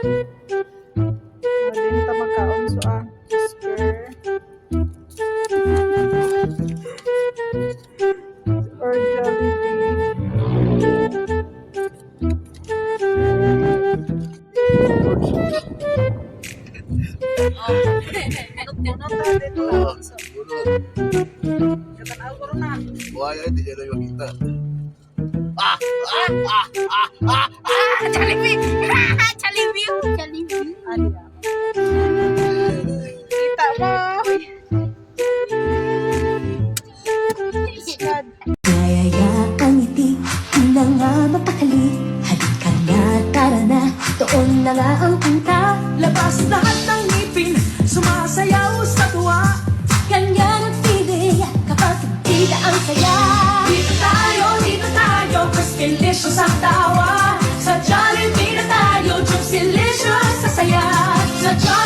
Hindi ta magkaon so Jasper. Or Jollibee. Puno ta dito. Katanaw ko na. Buhay ay, di niya na makita. Jollibee! Jollibee! Jollibee! Ano? Kita mo. God. Kaya ang ngiti na nga mapakali. Halika na, tara na, doon na nga ang punta. Labas lahat ng ngipin, sumasayaw sa tuwa. Ganyan ang feeling kapag hindi ang saya. Dito tayo, cause delicious ang tawa. Sa Jollibee na tayo, juice delicious sa saya. Sa Jollibee